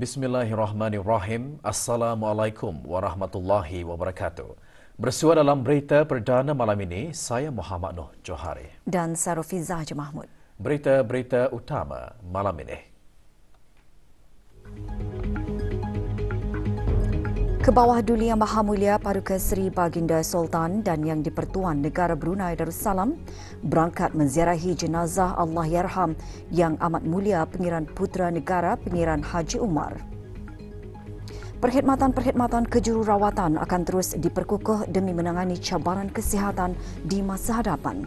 Bismillahirrahmanirrahim. Assalamualaikum warahmatullahi wabarakatuh. Bersua dalam berita perdana malam ini, saya Muhammad Noh Johari. Dan Sarofiza Haji Mahmud. Berita-berita utama malam ini. Kebawah Duli Yang Maha Mulia Paduka Seri Baginda Sultan dan Yang di-Pertuan Negara Brunei Darussalam berangkat menziarahi jenazah Allahyarham Yang Amat Mulia Pengiran Putera Negara Pengiran Haji Umar. Perkhidmatan-perkhidmatan kejururawatan akan terus diperkukuh demi menangani cabaran kesihatan di masa hadapan.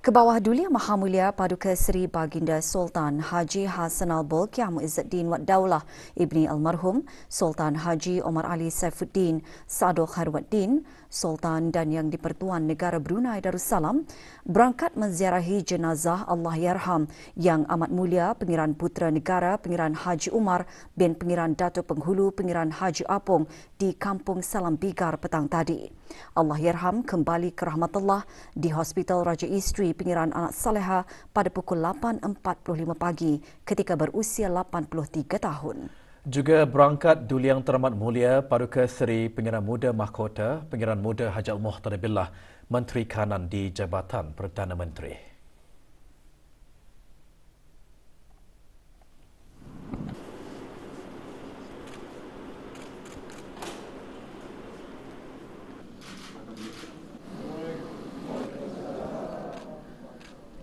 Kebawah Duli Yang Maha Mulia Paduka Seri Baginda Sultan Haji Hassanal Bolkiah Muizzuddin Wad Daulah Ibni Almarhum Sultan Haji Omar Ali Saifuddin Sadul Khairuddin Sultan dan Yang di-Pertuan Negara Brunei Darussalam berangkat menziarahi jenazah Allahyarham Yang Amat Mulia Pengiran Putera Negara Pengiran Haji Umar bin Pengiran Datuk Penghulu Pengiran Haji Apong di Kampung Salam Bigar petang tadi. Allahyarham kembali ke rahmatullah di Hospital Raja Isteri Pengiran Anak Saleha pada pukul 8.45 pagi ketika berusia 83 tahun. Juga berangkat Duli Yang Teramat Mulia Paduka Seri Pengiran Muda Mahkota Pengiran Muda Haji Al-Muhtar Billah Menteri Kanan di Jabatan Perdana Menteri.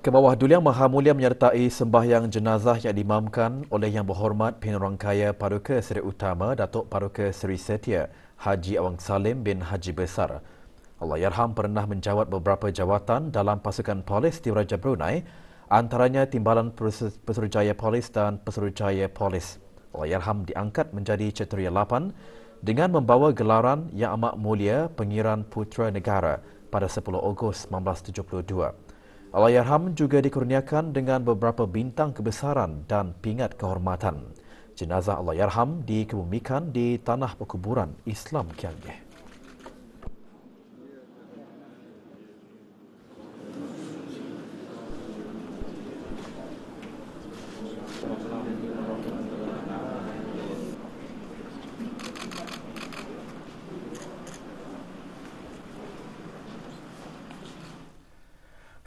Kebawah Duli Yang Maha Mulia menyertai sembahyang jenazah yang diimamkan oleh Yang Berhormat Penerangkaya Paduka Seri Utama Datuk Paduka Seri Setia Haji Awang Salim bin Haji Besar. Allahyarham pernah menjawat beberapa jawatan dalam pasukan polis di Raja Brunei, antaranya Timbalan Pesuruhjaya Polis dan Pesuruhjaya Polis. Allahyarham diangkat menjadi Ceteria 8 dengan membawa gelaran Yang Amat Mulia Pengiran Putera Negara pada 10 Ogos 1972. Allahyarham juga dikurniakan dengan beberapa bintang kebesaran dan pingat kehormatan. Jenazah Allahyarham dikebumikan di tanah perkuburan Islam Kianggeh.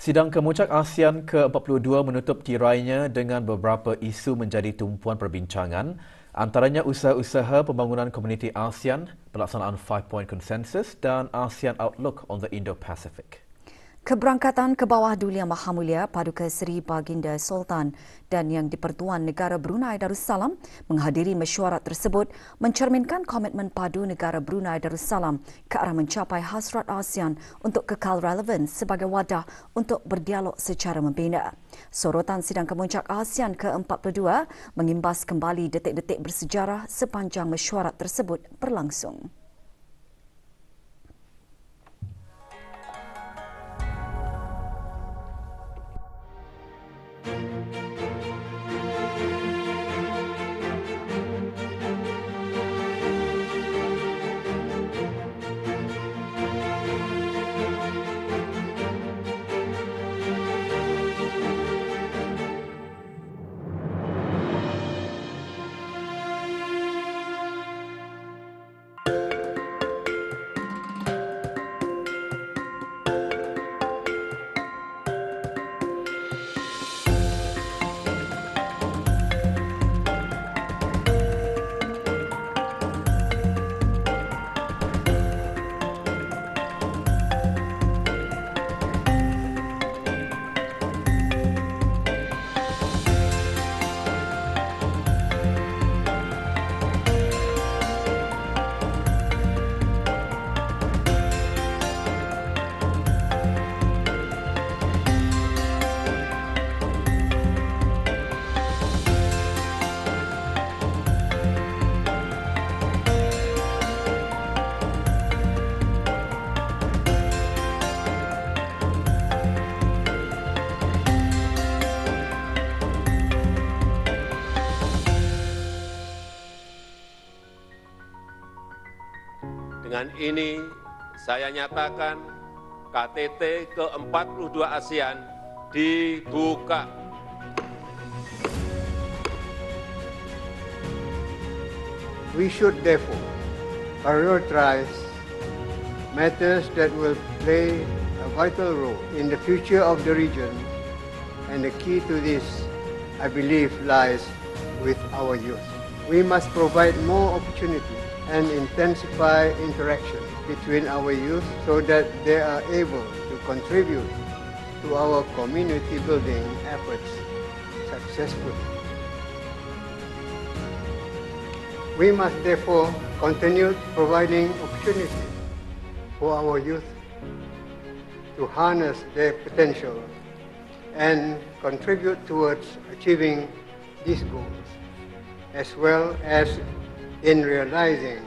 Sidang Kemuncak ASEAN ke-42 menutup tirainya dengan beberapa isu menjadi tumpuan perbincangan, antaranya usaha-usaha pembangunan komuniti ASEAN, pelaksanaan 5-point consensus dan ASEAN Outlook on the Indo-Pacific. Keberangkatan Kebawah Duli Yang Maha Mulia Paduka Seri Baginda Sultan dan Yang di-Pertuan Negara Brunei Darussalam menghadiri mesyuarat tersebut mencerminkan komitmen padu negara Brunei Darussalam ke arah mencapai hasrat ASEAN untuk kekal relevan sebagai wadah untuk berdialog secara membina. Sorotan Sidang Kemuncak ASEAN ke-42 mengimbas kembali detik-detik bersejarah sepanjang mesyuarat tersebut berlangsung. Dengan ini, saya nyatakan KTT ke-42 ASEAN dibuka. We should therefore prioritize matters that will play a vital role in the future of the region, and the key to this, I believe, lies with our youth. We must provide more opportunities and intensify interaction between our youth so that they are able to contribute to our community building efforts successfully. We must therefore continue providing opportunities for our youth to harness their potential and contribute towards achieving these goals, as well as in realizing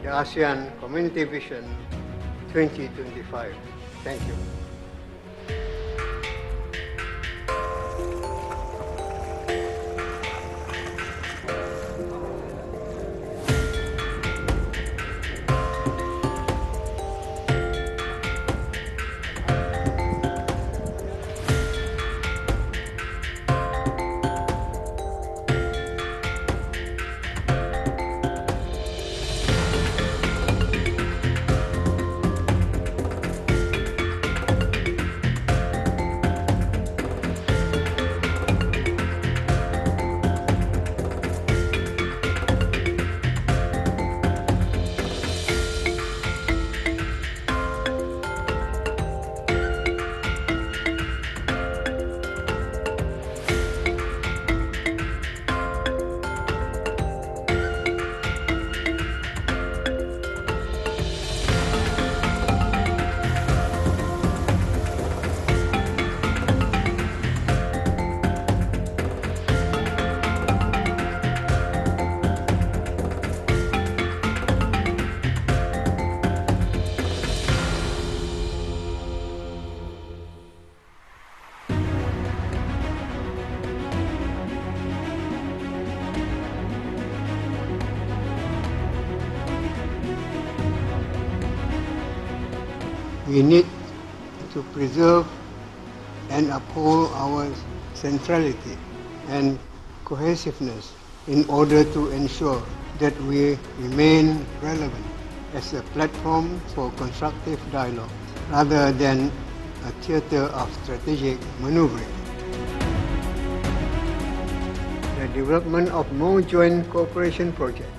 the ASEAN Community Vision 2025. Thank you. We need to preserve and uphold our centrality and cohesiveness in order to ensure that we remain relevant as a platform for constructive dialogue rather than a theater of strategic maneuvering. The development of more joint cooperation projects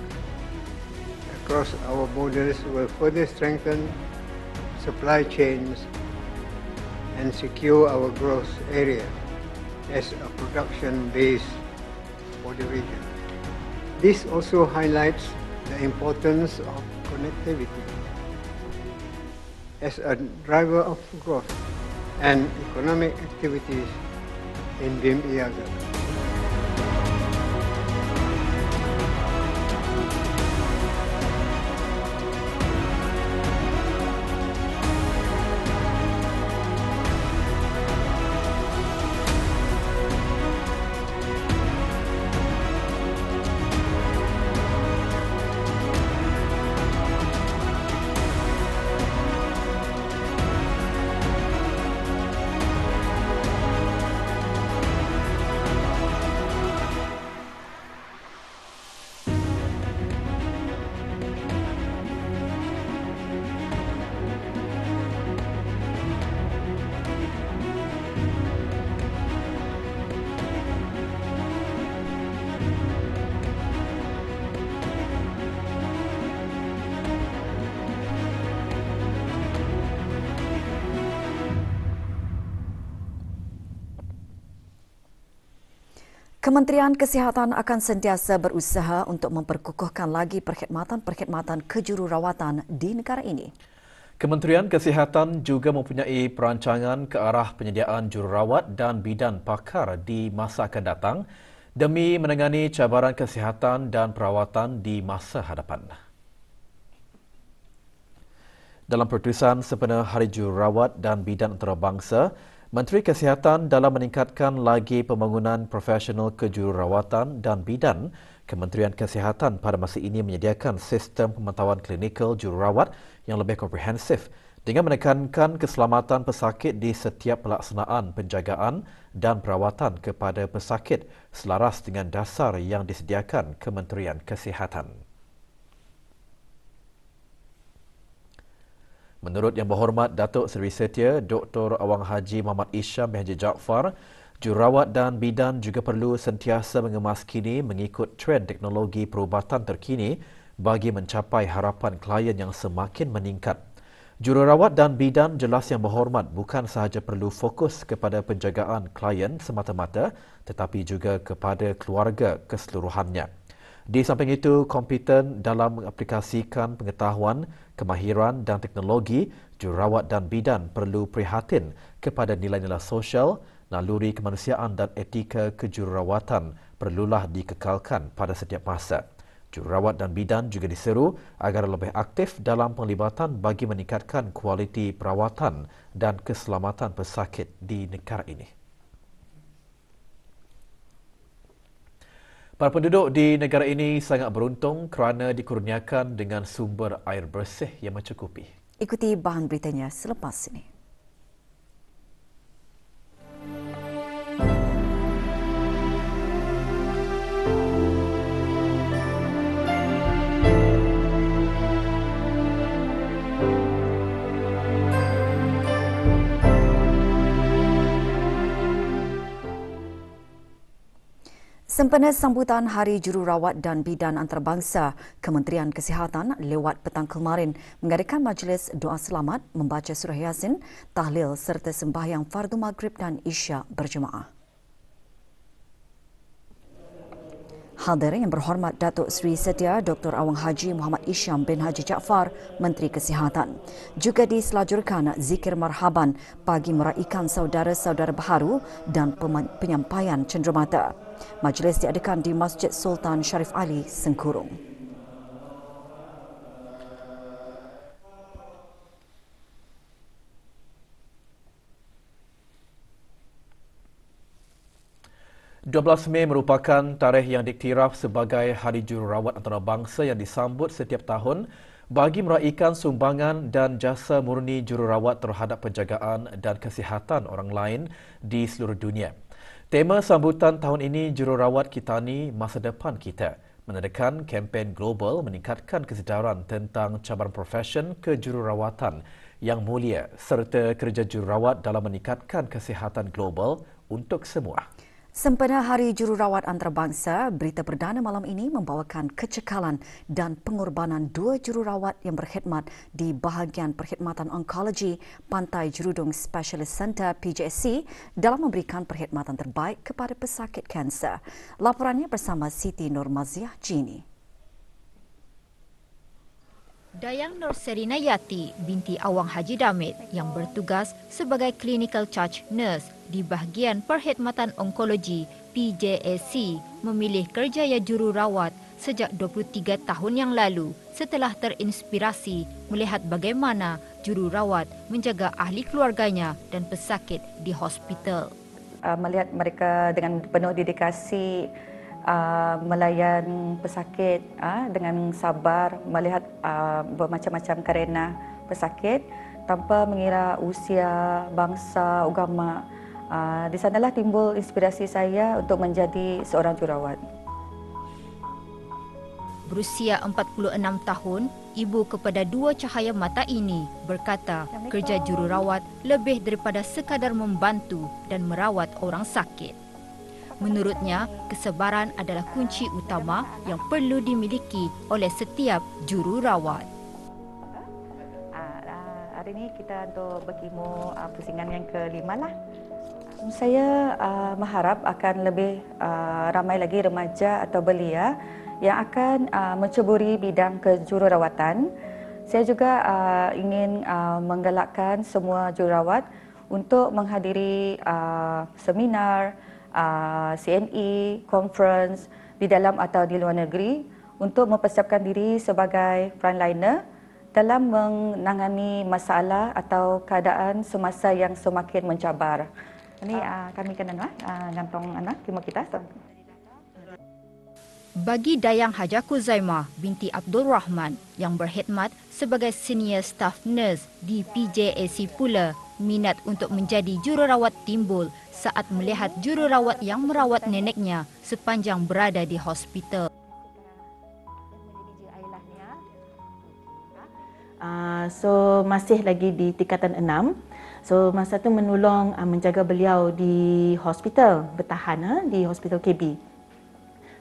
across our borders will further strengthen supply chains and secure our growth area as a production base for the region. This also highlights the importance of connectivity as a driver of growth and economic activities in BIM IAGA. Kementerian Kesihatan akan sentiasa berusaha untuk memperkukuhkan lagi perkhidmatan-perkhidmatan kejururawatan di negara ini. Kementerian Kesihatan juga mempunyai perancangan ke arah penyediaan jururawat dan bidan pakar di masa akan datang demi menangani cabaran kesihatan dan perawatan di masa hadapan. Dalam pertutusan sempena Hari Jururawat dan Bidan Antarabangsa, Menteri Kesihatan dalam meningkatkan lagi pembangunan profesional kejururawatan dan bidan Kementerian Kesihatan pada masa ini menyediakan sistem pemantauan klinikal jururawat yang lebih komprehensif dengan menekankan keselamatan pesakit di setiap pelaksanaan penjagaan dan perawatan kepada pesakit selaras dengan dasar yang disediakan Kementerian Kesihatan. Menurut Yang Berhormat Datuk Seri Setia Dr. Awang Haji Muhammad Isham bin Haji Jaafar, jururawat dan bidan juga perlu sentiasa mengemaskini mengikut trend teknologi perubatan terkini bagi mencapai harapan klien yang semakin meningkat. Jururawat dan bidan jelas Yang Berhormat bukan sahaja perlu fokus kepada penjagaan klien semata-mata tetapi juga kepada keluarga keseluruhannya. Di samping itu, kompeten dalam mengaplikasikan pengetahuan, kemahiran dan teknologi, jururawat dan bidan perlu prihatin kepada nilai-nilai sosial, naluri kemanusiaan dan etika kejururawatan perlulah dikekalkan pada setiap masa. Jururawat dan bidan juga diseru agar lebih aktif dalam penglibatan bagi meningkatkan kualiti perawatan dan keselamatan pesakit di negara ini. Para penduduk di negara ini sangat beruntung kerana dikurniakan dengan sumber air bersih yang mencukupi. Ikuti bahan beritanya selepas ini. Sempena sambutan Hari Jururawat dan Bidan Antarabangsa, Kementerian Kesihatan lewat petang kemarin mengadakan majlis doa selamat, membaca surah Yasin, tahlil serta sembahyang fardu maghrib dan isyak berjemaah. Hadir Yang Berhormat Datuk Seri Setia Dr. Awang Haji Muhammad Isham bin Haji Jaafar, Menteri Kesihatan. Juga diselajurkan zikir marhaban bagi meraikan saudara-saudara baharu dan penyampaian cenderamata. Majlis diadakan di Masjid Sultan Sharif Ali, Sengkurung. Mei merupakan tarikh yang diiktiraf sebagai Hari Jururawat Antarabangsa yang disambut setiap tahun bagi meraikan sumbangan dan jasa murni jururawat terhadap penjagaan dan kesihatan orang lain di seluruh dunia. Tema sambutan tahun ini Jururawat Kitani Masa Depan Kita menandakan kempen global meningkatkan kesedaran tentang cabaran profesion kejururawatan yang mulia serta kerja jururawat dalam meningkatkan kesihatan global untuk semua. Sempena Hari Jururawat Antarabangsa, berita perdana malam ini membawakan kecekalan dan pengorbanan dua jururawat yang berkhidmat di bahagian perkhidmatan onkologi Pantai Jerudong Specialist Centre PJSC dalam memberikan perkhidmatan terbaik kepada pesakit kanser. Laporannya bersama Siti Nurmaziah Jini. Dayang Nur Serina Yati binti Awang Haji Damit yang bertugas sebagai clinical charge nurse di bahagian perkhidmatan onkologi PJSC memilih kerjaya jururawat sejak 23 tahun yang lalu setelah terinspirasi melihat bagaimana jururawat menjaga ahli keluarganya dan pesakit di hospital. Melihat mereka dengan penuh dedikasi melayan pesakit dengan sabar, melihat bermacam-macam kerana pesakit tanpa mengira usia, bangsa, agama. Di sanalah timbul inspirasi saya untuk menjadi seorang jururawat. Berusia 46 tahun, ibu kepada dua cahaya mata ini berkata kerja jururawat lebih daripada sekadar membantu dan merawat orang sakit. Menurutnya, kesabaran adalah kunci utama yang perlu dimiliki oleh setiap jururawat. Hari ini kita untuk berkimu pusingan yang ke-5 lah. Saya mengharap akan lebih ramai lagi remaja atau belia yang akan menceburi bidang kejururawatan. Saya juga ingin menggalakkan semua jururawat untuk menghadiri seminar, CNE, conference di dalam atau di luar negeri untuk mempersiapkan diri sebagai frontliner dalam menangani masalah atau keadaan semasa yang semakin mencabar. Ini kami kena gantung anak kimo kita. Bagi Dayang Hajaku Zaimah binti Abdul Rahman yang berkhidmat sebagai senior staff nurse di PJAC pula, minat untuk menjadi jururawat timbul saat melihat jururawat yang merawat neneknya sepanjang berada di hospital. So masih lagi di tingkatan 6. So masa tu menolong menjaga beliau di hospital, bertahan di hospital KB.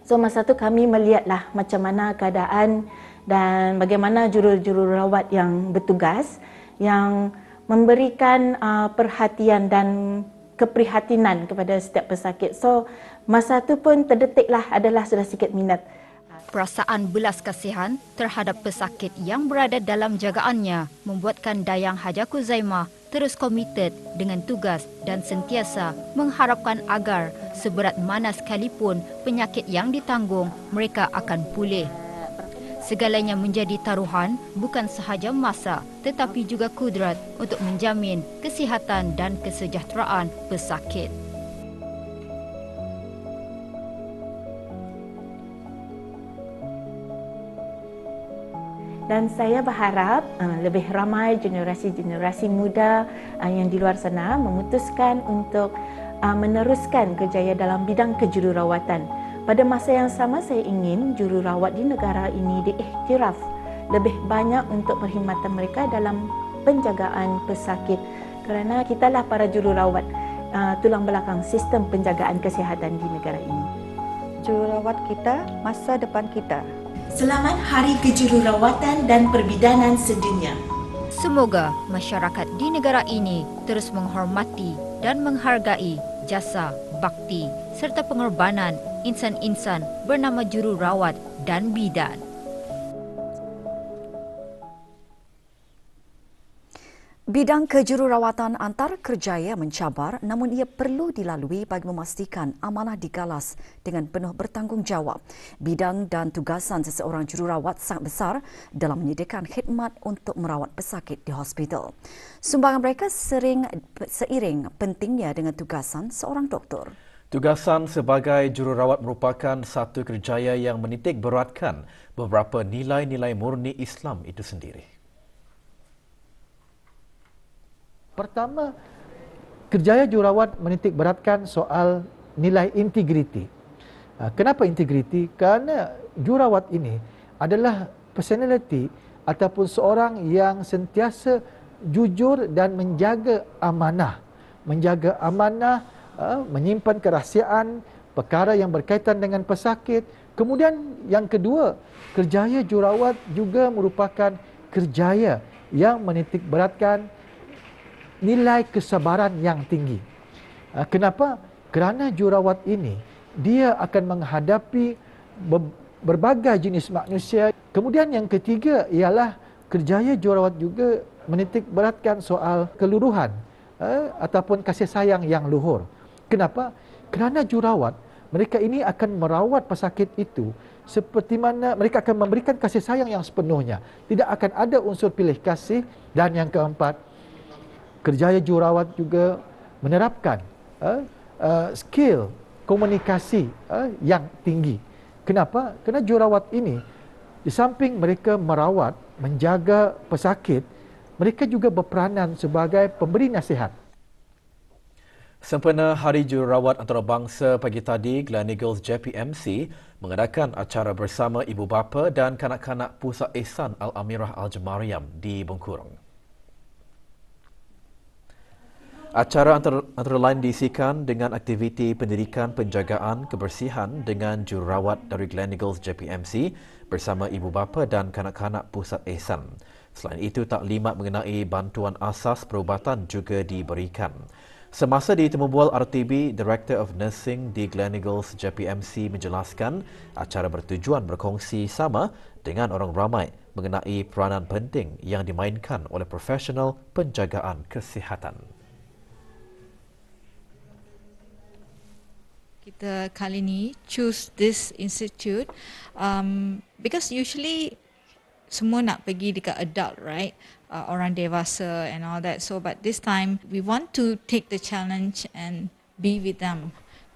So masa tu kami melihatlah macam mana keadaan dan bagaimana juru-juru rawat yang bertugas yang memberikan perhatian dan keprihatinan kepada setiap pesakit. So masa tu pun terdetiklah adalah sudah sikit minat. Perasaan belas kasihan terhadap pesakit yang berada dalam jagaannya membuatkan Dayang Hajaku Zaimah terus komited dengan tugas dan sentiasa mengharapkan agar seberat mana sekalipun penyakit yang ditanggung, mereka akan pulih. Segalanya menjadi taruhan bukan sahaja masa tetapi juga kudrat untuk menjamin kesihatan dan kesejahteraan pesakit. Dan saya berharap lebih ramai generasi-generasi muda yang di luar sana memutuskan untuk meneruskan kerjaya dalam bidang kejururawatan. Pada masa yang sama, saya ingin jururawat di negara ini diiktiraf lebih banyak untuk perkhidmatan mereka dalam penjagaan pesakit. Kerana kitalah para jururawat tulang belakang sistem penjagaan kesihatan di negara ini. Jururawat kita, masa depan kita. Selamat Hari Kejururawatan dan Perbidanan Sedunia. Semoga masyarakat di negara ini terus menghormati dan menghargai jasa, bakti serta pengorbanan insan-insan bernama jururawat dan bidan. Bidang kejururawatan antar kerjaya mencabar namun ia perlu dilalui bagi memastikan amanah digalas dengan penuh bertanggungjawab. Bidang dan tugasan seseorang jururawat sangat besar dalam menyediakan khidmat untuk merawat pesakit di hospital. Sumbangan mereka seiring pentingnya dengan tugasan seorang doktor. Tugasan sebagai jururawat merupakan satu kerjaya yang menitik beratkan beberapa nilai-nilai murni Islam itu sendiri. Pertama, kerjaya jururawat menitik beratkan soal nilai integriti. Kenapa integriti? Kerana jururawat ini adalah personality ataupun seorang yang sentiasa jujur dan menjaga amanah. Menjaga amanah, menyimpan kerahsiaan, perkara yang berkaitan dengan pesakit. Kemudian yang kedua, kerjaya jururawat juga merupakan kerjaya yang menitik beratkan nilai kesabaran yang tinggi. Kenapa? Kerana jururawat ini dia akan menghadapi berbagai jenis manusia. Kemudian yang ketiga ialah kerjaya jururawat juga menitik beratkan soal keluruhan ataupun kasih sayang yang luhur. Kenapa? Kerana jururawat mereka ini akan merawat pesakit itu seperti mana mereka akan memberikan kasih sayang yang sepenuhnya. Tidak akan ada unsur pilih kasih. Dan yang keempat, kerjaya jururawat juga menerapkan skill komunikasi yang tinggi. Kenapa? Kerana jururawat ini di samping mereka merawat, menjaga pesakit, mereka juga berperanan sebagai pemberi nasihat. Sempena Hari Jururawat Antarabangsa pagi tadi, Gleneagles JPMC mengadakan acara bersama ibu bapa dan kanak-kanak Pusat Ihsan Al-Amirah Al-Jamariam di Bengkurong. Acara antara lain diisikan dengan aktiviti pendidikan penjagaan kebersihan dengan jururawat dari Gleneagles JPMC bersama ibu bapa dan kanak-kanak Pusat Ihsan. Selain itu, taklimat mengenai bantuan asas perubatan juga diberikan. Semasa ditemu bual RTB, Director of Nursing di Gleneagles JPMC menjelaskan acara bertujuan berkongsi sama dengan orang ramai mengenai peranan penting yang dimainkan oleh profesional penjagaan kesihatan. Kita kali ni choose this institute because usually semua nak pergi dekat adult, right? Orang dewasa and all that. So but this time we want to take the challenge and be with them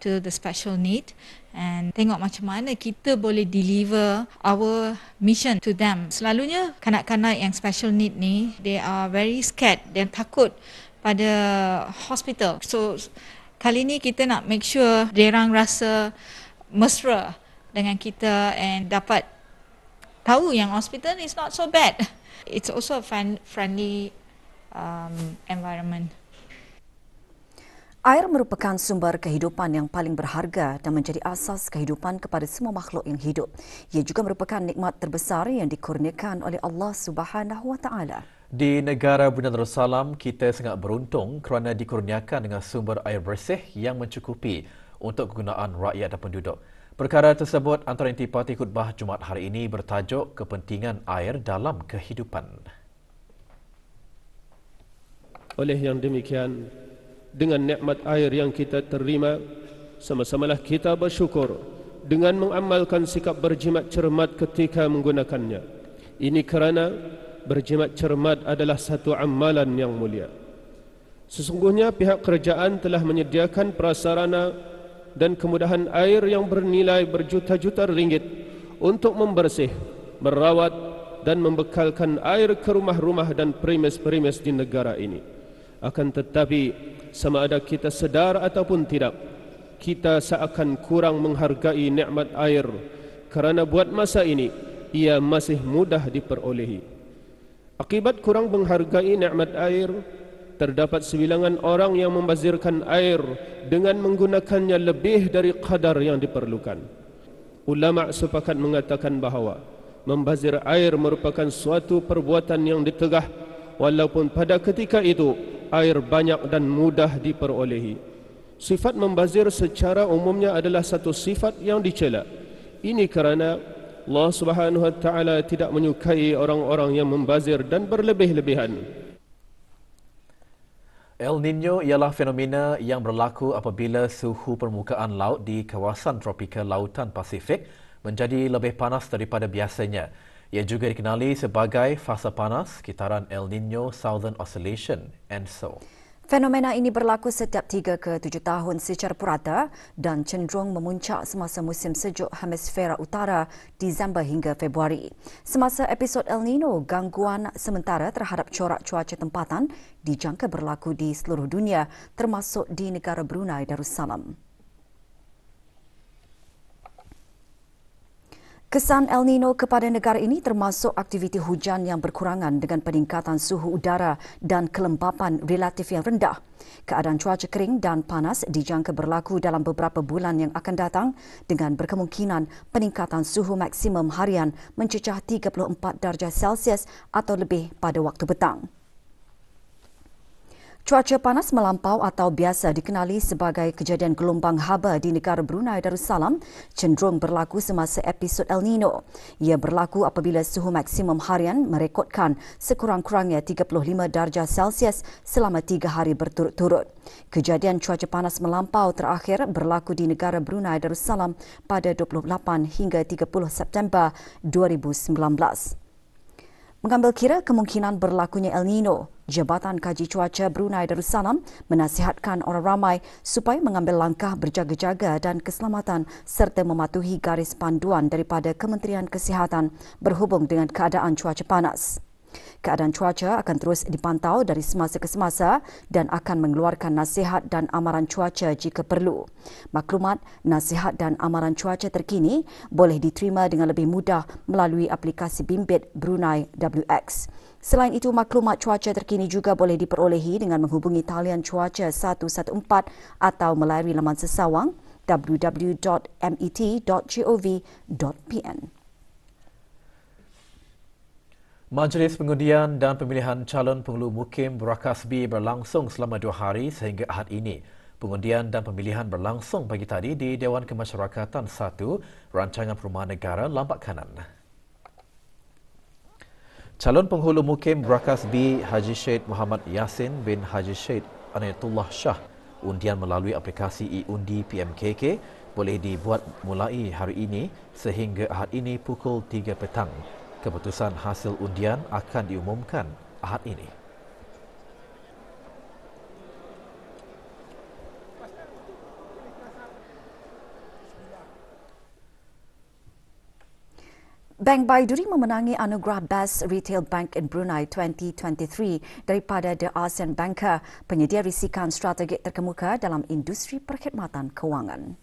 to the special need and tengok macam mana kita boleh deliver our mission to them. Selalunya kanak-kanak yang special need ni, they are very scared dan takut pada hospital. So kali ni kita nak make sure diorang rasa mesra dengan kita and dapat tahu yang hospital is not so bad. It's also a friendly environment. Air merupakan sumber kehidupan yang paling berharga dan menjadi asas kehidupan kepada semua makhluk yang hidup. Ia juga merupakan nikmat terbesar yang dikurniakan oleh Allah Subhanahu Wa Taala. Di negara Brunei Darussalam, kita sangat beruntung kerana dikurniakan dengan sumber air bersih yang mencukupi untuk kegunaan rakyat dan penduduk. Perkara tersebut antara intipati khutbah Jumaat hari ini bertajuk kepentingan air dalam kehidupan. Oleh yang demikian, dengan nikmat air yang kita terima, sama-samalah kita bersyukur dengan mengamalkan sikap berjimat cermat ketika menggunakannya. Ini kerana berjimat cermat adalah satu amalan yang mulia. Sesungguhnya pihak kerajaan telah menyediakan prasarana dan kemudahan air yang bernilai berjuta-juta ringgit untuk membersih, merawat dan membekalkan air ke rumah-rumah dan premis-premis di negara ini. Akan tetapi, sama ada kita sedar ataupun tidak, kita seakan kurang menghargai nikmat air kerana buat masa ini ia masih mudah diperolehi. Akibat kurang menghargai nikmat air, terdapat sebilangan orang yang membazirkan air dengan menggunakannya lebih dari kadar yang diperlukan. Ulama sepakat mengatakan bahawa membazir air merupakan suatu perbuatan yang ditegah walaupun pada ketika itu air banyak dan mudah diperolehi. Sifat membazir secara umumnya adalah satu sifat yang dicela. Ini kerana Allah Subhanahu Wa Taala tidak menyukai orang-orang yang membazir dan berlebih-lebihan. El Niño ialah fenomena yang berlaku apabila suhu permukaan laut di kawasan tropika lautan Pasifik menjadi lebih panas daripada biasanya. Ia juga dikenali sebagai fasa panas sekitaran El Niño Southern Oscillation (ENSO). Fenomena ini berlaku setiap 3 ke 7 tahun secara purata dan cenderung memuncak semasa musim sejuk hemisfera utara Disember hingga Februari. Semasa episod El Niño, gangguan sementara terhadap corak cuaca tempatan dijangka berlaku di seluruh dunia termasuk di negara Brunei Darussalam. Kesan El Niño kepada negara ini termasuk aktiviti hujan yang berkurangan dengan peningkatan suhu udara dan kelembapan relatif yang rendah. Keadaan cuaca kering dan panas dijangka berlaku dalam beberapa bulan yang akan datang dengan berkemungkinan peningkatan suhu maksimum harian mencecah 34 darjah Celsius atau lebih pada waktu petang. Cuaca panas melampau atau biasa dikenali sebagai kejadian gelombang haba di negara Brunei Darussalam cenderung berlaku semasa episod El Niño. Ia berlaku apabila suhu maksimum harian merekodkan sekurang-kurangnya 35 darjah Celsius selama 3 hari berturut-turut. Kejadian cuaca panas melampau terakhir berlaku di negara Brunei Darussalam pada 28 hingga 30 September 2019. Mengambil kira kemungkinan berlakunya El Niño, Jabatan Kaji Cuaca Brunei Darussalam menasihatkan orang ramai supaya mengambil langkah berjaga-jaga dan keselamatan serta mematuhi garis panduan daripada Kementerian Kesihatan berhubung dengan keadaan cuaca panas. Keadaan cuaca akan terus dipantau dari semasa ke semasa dan akan mengeluarkan nasihat dan amaran cuaca jika perlu. Maklumat, nasihat dan amaran cuaca terkini boleh diterima dengan lebih mudah melalui aplikasi bimbit Brunei WX. Selain itu, maklumat cuaca terkini juga boleh diperolehi dengan menghubungi talian cuaca 114 atau melalui laman sesawang www.met.gov.pn. Majlis Pengundian dan Pemilihan Calon Penghulu Mukim Berakas B berlangsung selama 2 hari sehingga Ahad ini. Pengundian dan pemilihan berlangsung pagi tadi di Dewan Kemasyarakatan 1, Rancangan Perumahan Negara Lambak Kanan. Calon Penghulu Mukim Berakas B Haji Syed Muhammad Yassin bin Haji Syed Anayatullah Shah, undian melalui aplikasi e-undi PMKK boleh dibuat mulai hari ini sehingga Ahad ini pukul 3 petang. Keputusan hasil undian akan diumumkan Ahad ini. Bank Baiduri memenangi anugerah Best Retail Bank in Brunei 2023 daripada The ASEAN Banker, penyedia risikan strategik terkemuka dalam industri perkhidmatan kewangan.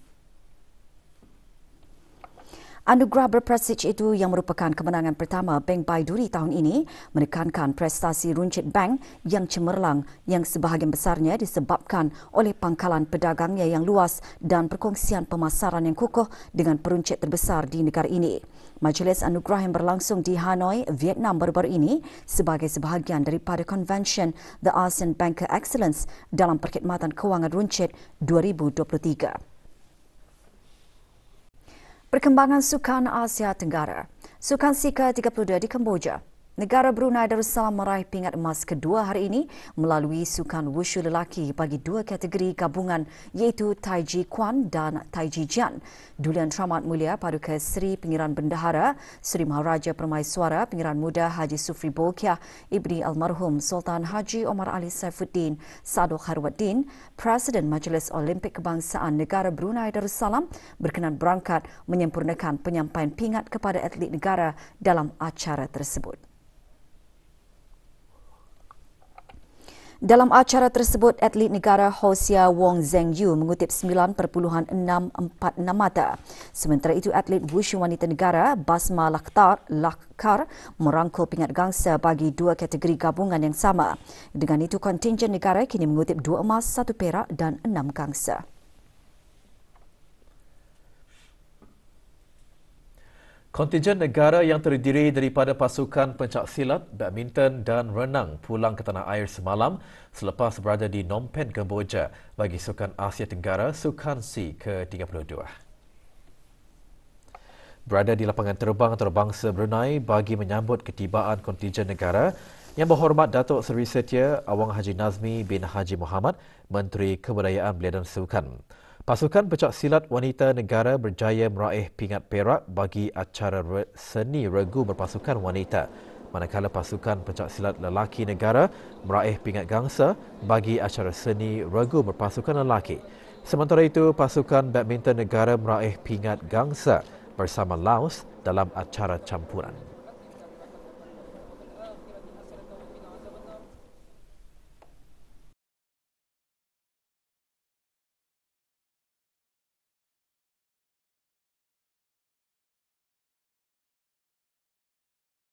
Anugerah berprestij itu yang merupakan kemenangan pertama Bank Baiduri tahun ini menekankan prestasi runcit bank yang cemerlang yang sebahagian besarnya disebabkan oleh pangkalan pedagangnya yang luas dan perkongsian pemasaran yang kukuh dengan peruncit terbesar di negara ini. Majlis anugerah yang berlangsung di Hanoi, Vietnam baru-baru ini sebagai sebahagian daripada konvensyen The ASEAN Banker Excellence dalam perkhidmatan kewangan runcit 2023. Perkembangan Sukan Asia Tenggara. Sukan SEA ke-32 di Kemboja. Negara Brunei Darussalam meraih pingat emas kedua hari ini melalui sukan wushu lelaki bagi dua kategori gabungan iaitu Taiji Kwan dan Taiji Jian. Dulian Teramat Mulia Paduka Seri Pengiran Bendahara Seri Maharaja Permaiswara Pengiran Muda Haji Sufri Bolkiah Ibni Almarhum Sultan Haji Omar Ali Saifuddin Sadok Khairwaddin, Presiden Majlis Olimpik Kebangsaan Negara Brunei Darussalam berkenan berangkat menyempurnakan penyampaian pingat kepada atlet negara dalam acara tersebut. Dalam acara tersebut, atlet negara Hosea Wong Zeng Yu mengutip 9.646 mata. Sementara itu, atlet wushu wanita negara Basma Lakhtar merangkul pingat gangsa bagi dua kategori gabungan yang sama. Dengan itu, kontingen negara kini mengutip 2 emas, 1 perak dan 6 gangsa. Kontingen negara yang terdiri daripada pasukan pencak silat, badminton dan renang pulang ke tanah air semalam selepas berada di Phnom Penh, Kemboja bagi Sukan Asia Tenggara Sukan SEA ke-32. Berada di lapangan terbang antarabangsa Brunei bagi menyambut ketibaan kontingen negara yang berhormat Datuk Seri Setia Awang Haji Nazmi bin Haji Muhammad, Menteri Kebudayaan Belia dan Sukan. Pasukan pencak silat wanita negara berjaya meraih pingat perak bagi acara seni regu berpasukan wanita, manakala pasukan pencak silat lelaki negara meraih pingat gangsa bagi acara seni regu berpasukan lelaki. Sementara itu, pasukan badminton negara meraih pingat gangsa bersama Laos dalam acara campuran.